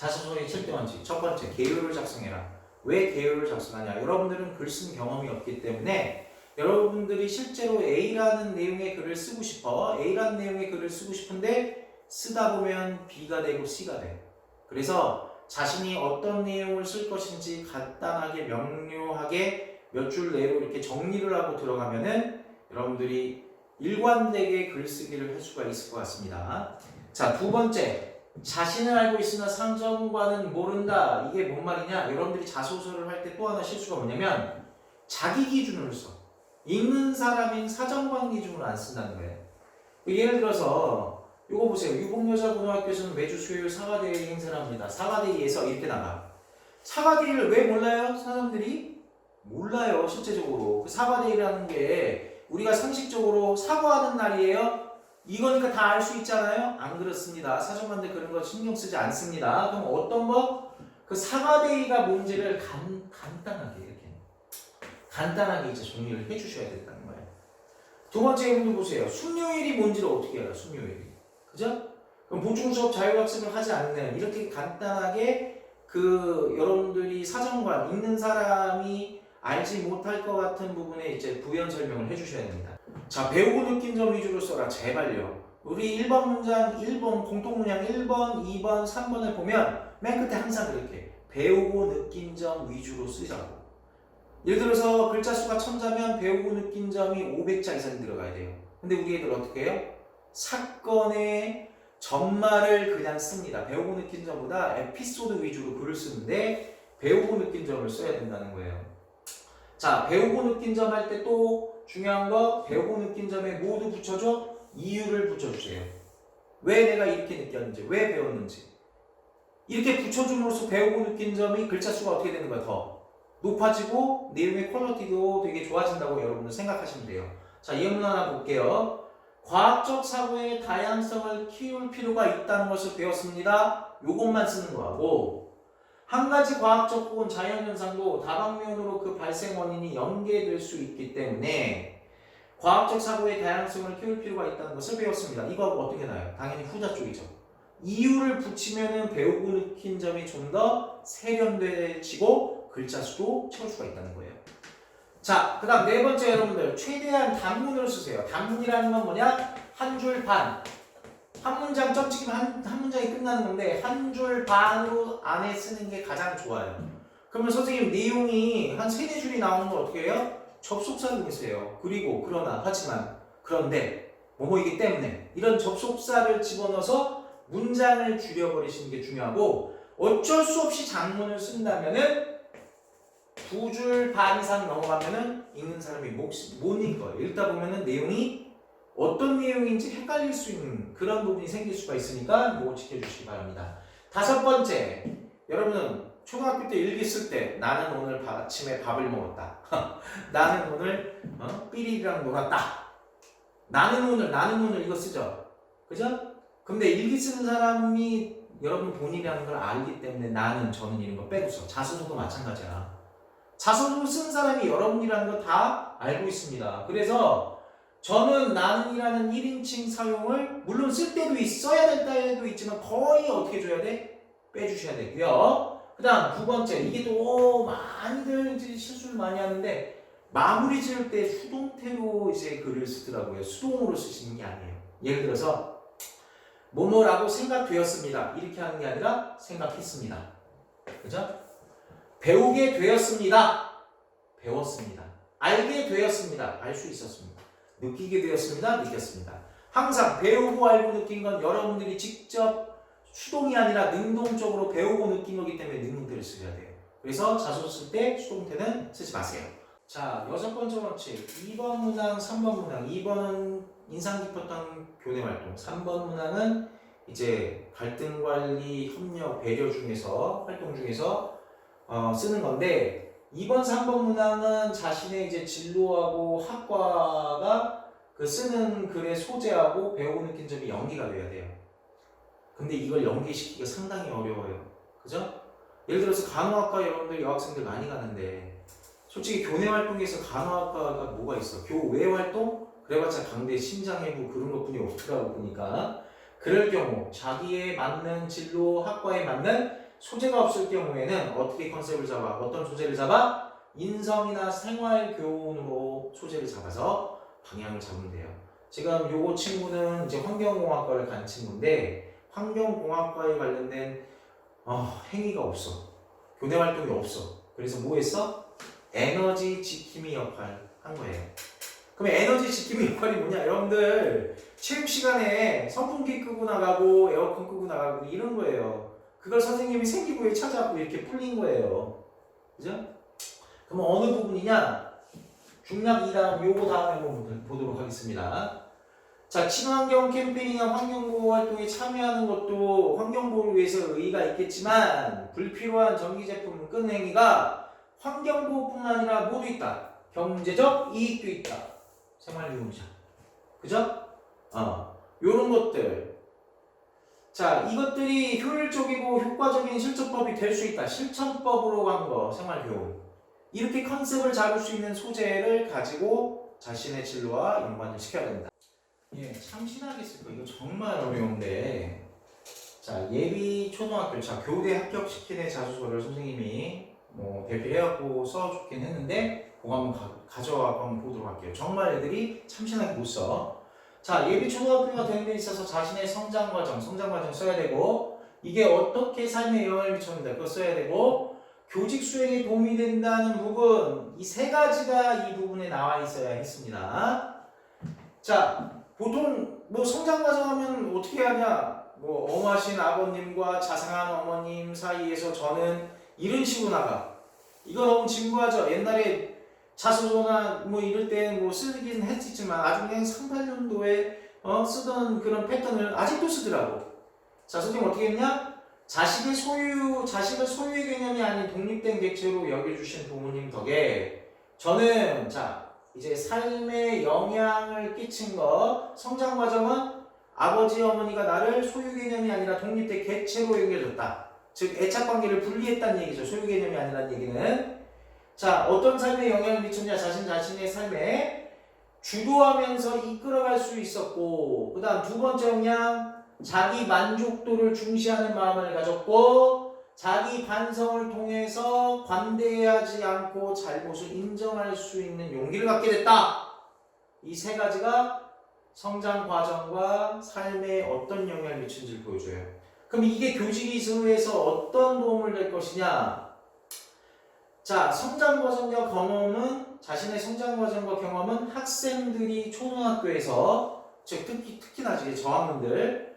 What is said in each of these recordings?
자소서의 7대 원칙. 첫 번째, 개요를 작성해라. 왜 개요를 작성하냐? 여러분들은 글 쓴 경험이 없기 때문에 여러분들이 실제로 A라는 내용의 글을 쓰고 싶어. A라는 내용의 글을 쓰고 싶은데 쓰다 보면 B가 되고 C가 돼. 그래서 자신이 어떤 내용을 쓸 것인지 간단하게 명료하게 몇 줄 내로 이렇게 정리를 하고 들어가면은 여러분들이 일관되게 글쓰기를 할 수가 있을 것 같습니다. 자, 두 번째, 자신을 알고 있으나 상정과는 모른다. 이게 뭔 말이냐? 여러분들이 자소서를 할 때 또 하나 실수가 뭐냐면 자기 기준으로 써. 읽는 사람인 사정관 기준으로 안 쓴다는 거예요. 예를 들어서 이거 보세요. 유복여자고등학교에서는 매주 수요일 사과데이 행사를 합니다. 사과데이에서 이렇게 나가. 사과데이를 왜 몰라요? 사람들이 몰라요. 실제적으로 그 사과데이라는 게 우리가 상식적으로 사과하는 날이에요. 이거니까 다 알 수 있잖아요. 안 그렇습니다. 사정관들 그런 거 신경 쓰지 않습니다. 그럼 어떤 거? 그 사과데이가 뭔지를 간단하게 이렇게 간단하게 이제 정리를 해주셔야 된다는 거예요. 두 번째 예문도 보세요. 숙요일이 뭔지를 어떻게 알아? 숙요일이. 그죠? 그럼 보충 수업 자율학습을 하지 않는 이렇게 간단하게 그 여러분들이 사정관 읽는 사람이 알지 못할 것 같은 부분에 이제 부연 설명을 해주셔야 됩니다. 자, 배우고 느낀 점 위주로 써라. 제발요. 우리 1번 문장, 1번 공통문장 1번, 2번, 3번을 보면 맨 끝에 항상 그렇게 배우고 느낀 점 위주로 쓰자고. 예를 들어서 글자 수가 1000자면 배우고 느낀 점이 500자 이상이 들어가야 돼요. 근데 우리 애들 어떻게 해요? 사건의 전말을 그냥 씁니다. 배우고 느낀 점보다 에피소드 위주로 글을 쓰는데 배우고 느낀 점을 써야 된다는 거예요. 자, 배우고 느낀 점 할 때 또 중요한 거 배우고 느낀 점에 모두 붙여줘? 이유를 붙여주세요. 왜 내가 이렇게 느꼈는지, 왜 배웠는지. 이렇게 붙여줌으로써 배우고 느낀 점이 글자 수가 어떻게 되는 거야? 더 높아지고 내용의 퀄리티도 되게 좋아진다고 여러분들 생각하시면 돼요. 자, 이 예문 하나 볼게요. 과학적 사고의 다양성을 키울 필요가 있다는 것을 배웠습니다. 요것만 쓰는 거하고 한 가지 과학적 혹은 자연현상도 다방면으로 그 발생 원인이 연계될 수 있기 때문에 과학적 사고의 다양성을 키울 필요가 있다는 것을 배웠습니다. 이거하고 어떻게 나요? 당연히 후자 쪽이죠. 이유를 붙이면은 배우고 느낀 점이 좀 더 세련되지고 글자 수도 채울 수가 있다는 거예요. 자, 그 다음 네 번째 여러분들 최대한 단문으로 쓰세요. 단문이라는 건 뭐냐? 한 줄 반. 한 문장 점찍이면 한 문장이 끝나는 건데 한 줄 반으로 안에 쓰는 게 가장 좋아요. 그러면 선생님 내용이 한 3-4줄이 나오는 걸 어떻게 해요? 접속사를 쓰세요. 그리고 그러나 하지만 그런데 뭐뭐이기 때문에 이런 접속사를 집어넣어서 문장을 줄여버리시는 게 중요하고 어쩔 수 없이 장문을 쓴다면은 2줄 반 이상 넘어가면은 읽는 사람이 못 읽어요. 읽다 보면은 내용이 어떤 내용인지 헷갈릴 수 있는 그런 부분이 생길 수가 있으니까 이거 지켜주시기 바랍니다. 다섯 번째, 여러분은 초등학교 때 일기 쓸 때 나는 오늘 아침에 밥을 먹었다. 나는 오늘 삐리랑 놀았다. 나는 오늘 이거 쓰죠. 그죠? 근데 일기 쓰는 사람이 여러분 본인이라는 걸 알기 때문에 나는, 저는 이런 거 빼고 써. 자소서도 마찬가지야. 자소서 쓴 사람이 여러분이라는 거 다 알고 있습니다. 그래서 저는 나는이라는 1인칭 사용을 물론 쓸 때도 써야 될 때도 있지만 거의 어떻게 해줘야 돼? 빼주셔야 되고요. 그 다음 두 번째, 이게 또 많이들 실수를 많이 하는데 마무리 지을 때 수동태로 이제 글을 쓰더라고요. 수동으로 쓰시는 게 아니에요. 예를 들어서 뭐뭐라고 생각되었습니다. 이렇게 하는 게 아니라 생각했습니다. 그죠? 배우게 되었습니다. 배웠습니다. 알게 되었습니다. 알 수 있었습니다. 느끼게 되었습니다. 느꼈습니다. 항상 배우고 알고 느낀 건 여러분들이 직접 수동이 아니라 능동적으로 배우고 느낀 거기 때문에 능동태를 쓰셔야 돼요. 그래서 자소서 쓸 때 수동태는 쓰지 마세요. 자, 여섯 번째 원칙. 2번 문항, 3번 문항. 2번은 인상 깊었던 교내 활동. 3번 문항은 이제 갈등 관리, 협력, 배려 중에서 활동 중에서 쓰는 건데 2번, 3번 문항은 자신의 이제 진로하고 학과가 그 쓰는 글의 소재하고 배우고 느낀 점이 연계가 돼야 돼요. 근데 이걸 연계시키기가 상당히 어려워요. 그죠? 예를 들어서 간호학과 여러분들 여학생들 많이 가는데 솔직히 교내 활동에서 간호학과가 뭐가 있어? 교외 활동? 그래봤자 강대 심장해부 그런 것뿐이 없더라고 보니까. 그럴 경우 자기에 맞는 진로 학과에 맞는 소재가 없을 경우에는 어떻게 컨셉을 잡아? 어떤 소재를 잡아? 인성이나 생활 교훈으로 소재를 잡아서 방향을 잡으면 돼요. 지금 요거 친구는 이제 환경공학과를 간 친구인데 환경공학과에 관련된 행위가 없어. 교내 활동이 없어. 그래서 뭐 했어? 에너지 지킴이 역할 한 거예요. 그럼 에너지 지킴이 역할이 뭐냐? 여러분들 체육 시간에 선풍기 끄고 나가고 에어컨 끄고 나가고 이런 거예요. 그걸 선생님이 생기부에 찾아갖고 이렇게 풀린 거예요. 그죠? 그럼 어느 부분이냐? 중략 2다음 요거 다음에 한번 보도록 하겠습니다. 자, 친환경 캠페인이나 환경보호 활동에 참여하는 것도 환경보호를 위해서 의의가 있겠지만 불필요한 전기제품 끄는 행위가 환경보호뿐만 아니라 모두 있다. 경제적 이익도 있다. 생활유무자. 그죠? 요런 것들. 자, 이것들이 효율적이고 효과적인 실천법이 될 수 있다. 실천법으로 간 거, 생활교훈. 이렇게 컨셉을 잡을 수 있는 소재를 가지고 자신의 진로와 연관을 시켜야 된다. 예, 참신하게 쓸 거 이거 정말 어려운데. 자, 예비 초등학교, 자, 교대 합격시키는 자소서를 선생님이 대표해갖고 써줬긴 했는데, 그거 한번 가져와서 한번 보도록 할게요. 정말 애들이 참신하게 못 써. 자, 예비 초등학교가 되는 데 있어서 자신의 성장 과정 써야 되고, 이게 어떻게 삶에 영향을 미쳤는데 그거 써야 되고, 교직 수행에 도움이 된다는 부분, 이 세 가지가 이 부분에 나와 있어야 했습니다. 자, 보통 성장 과정 하면 어떻게 하냐? 엄하신 아버님과 자상한 어머님 사이에서 저는 이런 식으로 나가. 이거 너무 진부하죠? 옛날에 자소서나 이럴 때 쓰긴 했지만 아주 그냥 3, 8년도에 쓰던 그런 패턴을 아직도 쓰더라고. 자, 선생님 어떻게 했냐? 자식을 소유의 개념이 아닌 독립된 객체로 여겨주신 부모님 덕에 저는 이제 삶에 영향을 끼친 거, 성장 과정은 아버지 어머니가 나를 소유 개념이 아니라 독립된 객체로 여겨줬다. 즉 애착 관계를 분리했다는 얘기죠. 소유 개념이 아니라는 얘기는. 자, 어떤 삶에 영향을 미쳤냐? 자신의 삶에 주도하면서 이끌어갈 수 있었고, 그 다음 두 번째 영향, 자기 만족도를 중시하는 마음을 가졌고, 자기 반성을 통해서 관대하지 않고 잘못을 인정할 수 있는 용기를 갖게 됐다. 이 세 가지가 성장 과정과 삶에 어떤 영향을 미친지를 보여줘요. 그럼 이게 교직 이수에서 어떤 도움을 될 것이냐? 자, 성장 과정과 경험은, 자신의 성장 과정과 경험은 학생들이 초등학교에서, 즉 특히나 저학년들,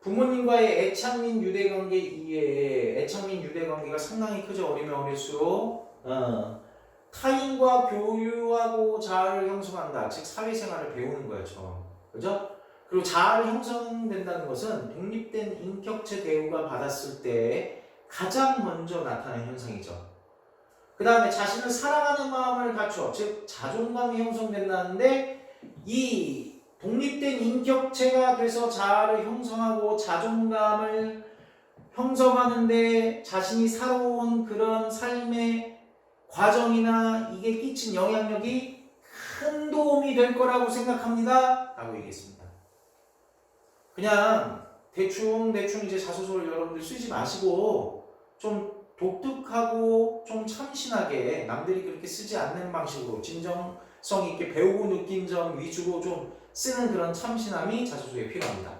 부모님과의 애착 및 유대관계 이외에 애착 및 유대관계가 상당히 크죠. 어리면 어릴수록 타인과 교류하고 자아를 형성한다. 즉 사회생활을 배우는 거였죠. 그죠? 그리고 자아를 형성된다는 것은 독립된 인격체 대우가 받았을 때 가장 먼저 나타나는 현상이죠. 그 다음에 자신을 사랑하는 마음을 갖춰, 즉 자존감이 형성된다는데 이 독립된 인격체가 돼서 자아를 형성하고 자존감을 형성하는데 자신이 살아온 그런 삶의 과정이나 이게 끼친 영향력이 큰 도움이 될 거라고 생각합니다. 라고 얘기했습니다. 그냥 대충 이제 자소서를 여러분들 쓰지 마시고 좀 독특하고 좀 참신하게 남들이 그렇게 쓰지 않는 방식으로 진정성 있게 배우고 느낀 점 위주로 좀 쓰는 그런 참신함이 자소서에 필요합니다.